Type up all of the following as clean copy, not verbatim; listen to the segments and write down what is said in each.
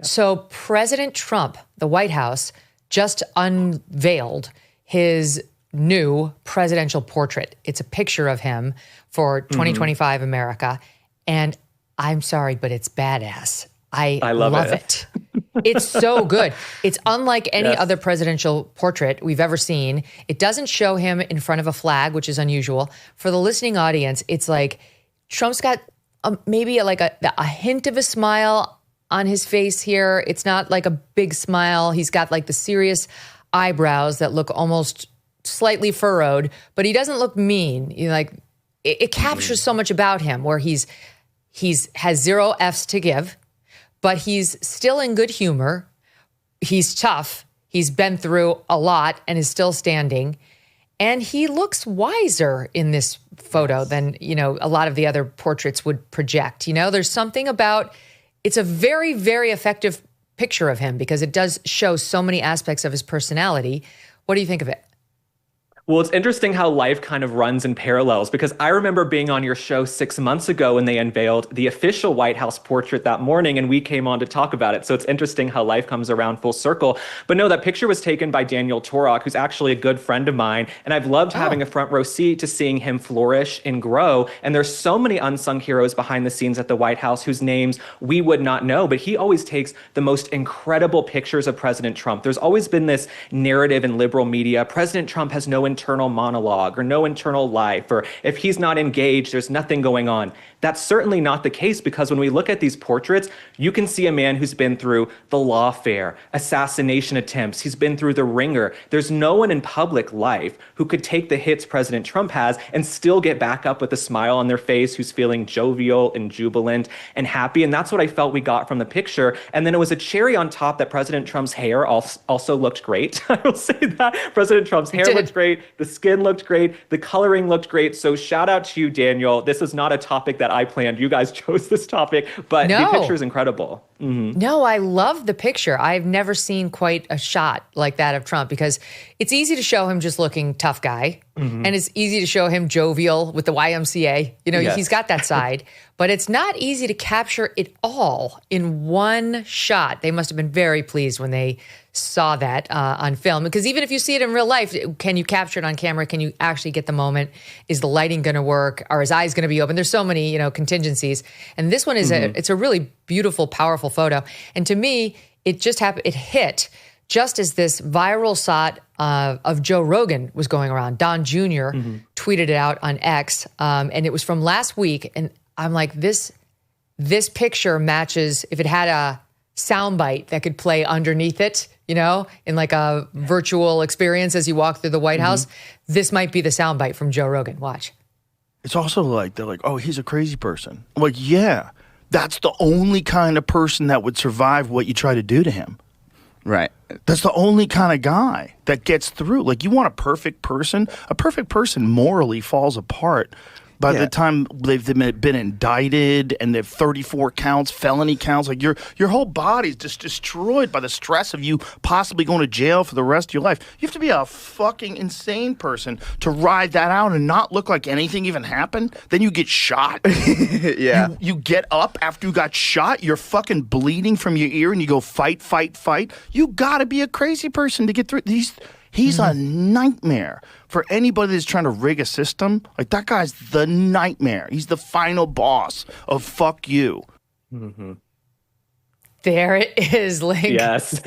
So President Trump, the White House, just unveiled his new presidential portrait. It's a picture of him for 2025 America. And I'm sorry, but it's badass. I love it. It's so good. It's unlike any other presidential portrait we've ever seen. It doesn't show him in front of a flag, which is unusual. For the listening audience, it's like Trump's got maybe like a hint of a smile on his face here. It's not like a big smile. He's got like the serious eyebrows that look almost slightly furrowed, but he doesn't look mean. It captures so much about him where he's has zero F's to give, but he's still in good humor. He's tough. He's been through a lot and is still standing. And he looks wiser in this photo than, a lot of the other portraits would project. There's something about, it's a very, very effective picture of him because it does show so many aspects of his personality. What do you think of it? Well, it's interesting how life kind of runs in parallels because I remember being on your show 6 months ago when they unveiled the official White House portrait that morning and we came on to talk about it. So it's interesting how life comes around full circle. But no, that picture was taken by Daniel Torok, who's actually a good friend of mine. And I've loved having a front row seat to seeing him flourish and grow. And there's so many unsung heroes behind the scenes at the White House whose names we would not know. But he always takes the most incredible pictures of President Trump. There's always been this narrative in liberal media. President Trump has no internal monologue or no internal life, or if he's not engaged, there's nothing going on. That's certainly not the case because when we look at these portraits, you can see a man who's been through the lawfare, assassination attempts. He's been through the ringer. There's no one in public life who could take the hits President Trump has and still get back up with a smile on their face, who's feeling jovial and jubilant and happy. And that's what I felt we got from the picture. And then it was a cherry on top that President Trump's hair also looked great. I will say that. President Trump's hair looked great. The skin looked great. The coloring looked great. So shout out to you, Daniel. This is not a topic that I planned. You guys chose this topic, but the picture is incredible. Mm-hmm. No, I love the picture. I've never seen quite a shot like that of Trump because it's easy to show him just looking tough guy. Mm-hmm. And it's easy to show him jovial with the YMCA. He's got that side, but it's not easy to capture it all in one shot. They must have been very pleased when they saw that on film, because even if you see it in real life, can you capture it on camera? Can you actually get the moment? Is the lighting going to work? Are his eyes going to be open? There's so many, contingencies. And this one is it's a really beautiful, powerful photo. And to me, it just happened. It hit just as this viral shot of Joe Rogan was going around. Don Jr. Tweeted it out on X, and it was from last week. And I'm like, this picture matches, if it had a soundbite that could play underneath it, in like a virtual experience as you walk through the White House, this might be the soundbite from Joe Rogan. Watch. It's also like, they're like, oh, he's a crazy person. I'm like, yeah, that's the only kind of person that would survive what you try to do to him. Right. That's the only kind of guy that gets through. Like, you want a perfect person morally falls apart by the time they've been indicted and they've 34 counts, felony counts. Like, your whole body's just destroyed by the stress of you possibly going to jail for the rest of your life. You have to be a fucking insane person to ride that out and not look like anything even happened. Then you get shot. Yeah. You get up after you got shot. You're fucking bleeding from your ear and you go fight, fight, fight. You got to be a crazy person to get through these. He's a nightmare for anybody that's trying to rig a system. Like, that guy's the nightmare. He's the final boss of fuck you. Mm-hmm. There it is, Link. Yes,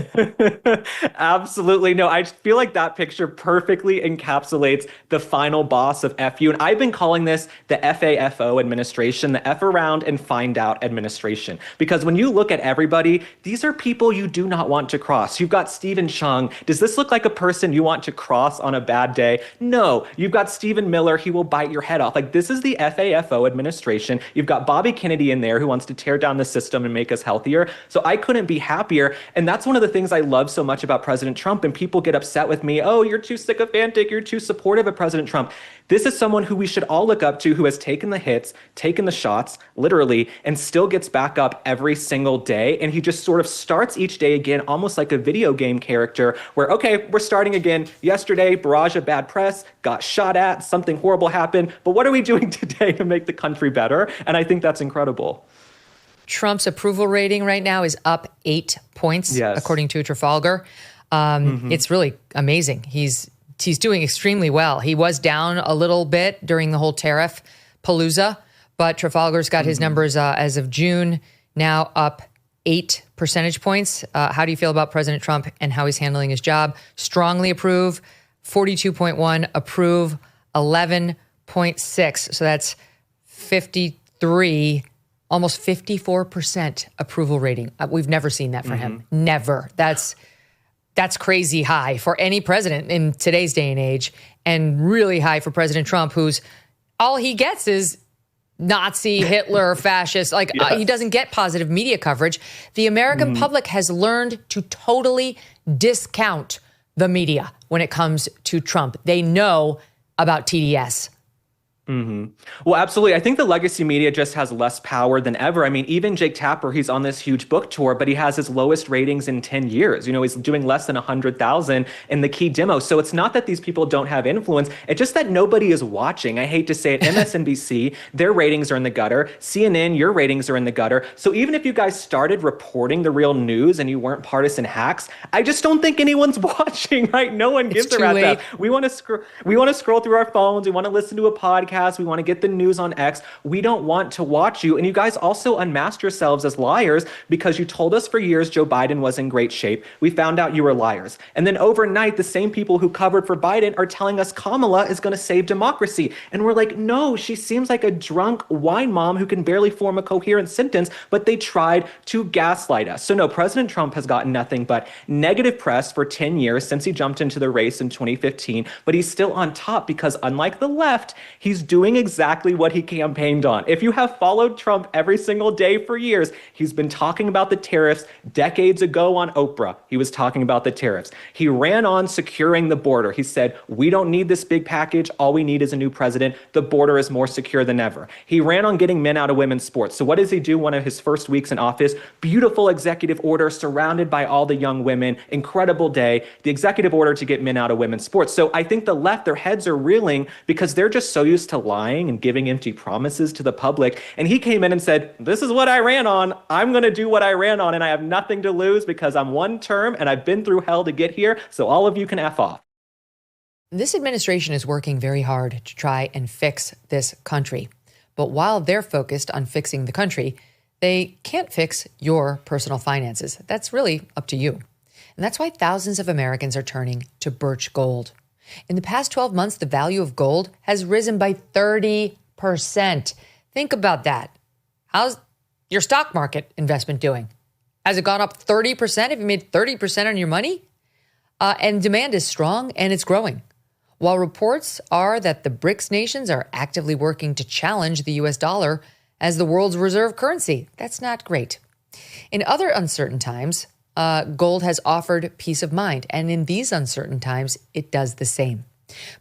absolutely. No, I feel like that picture perfectly encapsulates the final boss of FU. And I've been calling this the FAFO administration, the F around and find out administration. Because when you look at everybody, these are people you do not want to cross. You've got Stephen Chung. Does this look like a person you want to cross on a bad day? No. You've got Stephen Miller. He will bite your head off. Like, this is the FAFO administration. You've got Bobby Kennedy in there who wants to tear down the system and make us healthier. So I couldn't be happier. And that's one of the things I love so much about President Trump. And people get upset with me. Oh, you're too sycophantic. You're too supportive of President Trump. This is someone who we should all look up to, who has taken the hits, taken the shots, literally, and still gets back up every single day. And he just sort of starts each day again, almost like a video game character where, okay, we're starting again. Yesterday, barrage of bad press, got shot at, something horrible happened. But what are we doing today to make the country better? And I think that's incredible. Trump's approval rating right now is up 8 points, according to Trafalgar. It's really amazing. He's doing extremely well. He was down a little bit during the whole tariff palooza, but Trafalgar's got his numbers as of June now up 8 percentage points. How do you feel about President Trump and how he's handling his job? Strongly approve, 42.1, approve, 11.6. So that's 53, almost 54% approval rating. We've never seen that for him. Never. That's crazy high for any president in today's day and age, and really high for President Trump, who's all he gets is Nazi, Hitler, fascist. He doesn't get positive media coverage. The American public has learned to totally discount the media when it comes to Trump. They know about TDS. Well, absolutely. I think the legacy media just has less power than ever. I mean, even Jake Tapper, he's on this huge book tour, but he has his lowest ratings in 10 years. You know, he's doing less than 100,000 in the key demo. So it's not that these people don't have influence. It's just that nobody is watching. I hate to say it. MSNBC, their ratings are in the gutter. CNN, your ratings are in the gutter. So even if you guys started reporting the real news and you weren't partisan hacks, I just don't think anyone's watching, right? No one gives a rat's ass. We want to scroll through our phones. We want to listen to a podcast. We want to get the news on X. We don't want to watch you. And you guys also unmasked yourselves as liars because you told us for years Joe Biden was in great shape. We found out you were liars. And then overnight, the same people who covered for Biden are telling us Kamala is going to save democracy. And we're like, no, she seems like a drunk wine mom who can barely form a coherent sentence, but they tried to gaslight us. So no, President Trump has gotten nothing but negative press for 10 years since he jumped into the race in 2015, but he's still on top because unlike the left, he's doing exactly what he campaigned on. If you have followed Trump every single day for years, he's been talking about the tariffs. Decades ago on Oprah, he was talking about the tariffs. He ran on securing the border. He said, we don't need this big package. All we need is a new president. The border is more secure than ever. He ran on getting men out of women's sports. So what does he do one of his first weeks in office? Beautiful executive order surrounded by all the young women. Incredible day. The executive order to get men out of women's sports. So I think the left, their heads are reeling because they're just so used to lying and giving empty promises to the public. And he came in and said, this is what I ran on. I'm going to do what I ran on, and I have nothing to lose because I'm one term and I've been through hell to get here. So all of you can F off. This administration is working very hard to try and fix this country. But while they're focused on fixing the country, they can't fix your personal finances. That's really up to you. And that's why thousands of Americans are turning to Birch Gold. In the past 12 months, the value of gold has risen by 30%. Think about that. How's your stock market investment doing? Has it gone up 30%? Have you made 30% on your money? And demand is strong and it's growing. While reports are that the BRICS nations are actively working to challenge the US dollar as the world's reserve currency, that's not great. In other uncertain times, gold has offered peace of mind, and in these uncertain times, it does the same.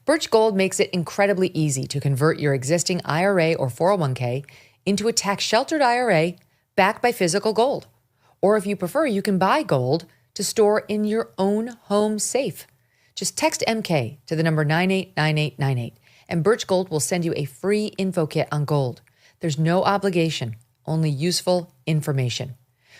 Birch Gold makes it incredibly easy to convert your existing IRA or 401k into a tax-sheltered IRA backed by physical gold. Or if you prefer, you can buy gold to store in your own home safe. Just text MK to the number 989898, and Birch Gold will send you a free info kit on gold. There's no obligation, only useful information.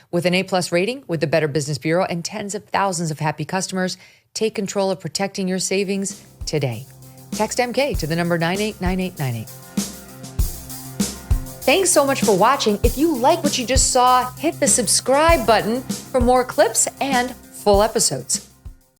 With an A+ rating with the Better Business Bureau and tens of thousands of happy customers, take control of protecting your savings today. Text MK to the number 989898. Thanks so much for watching. If you like what you just saw, hit the subscribe button for more clips and full episodes.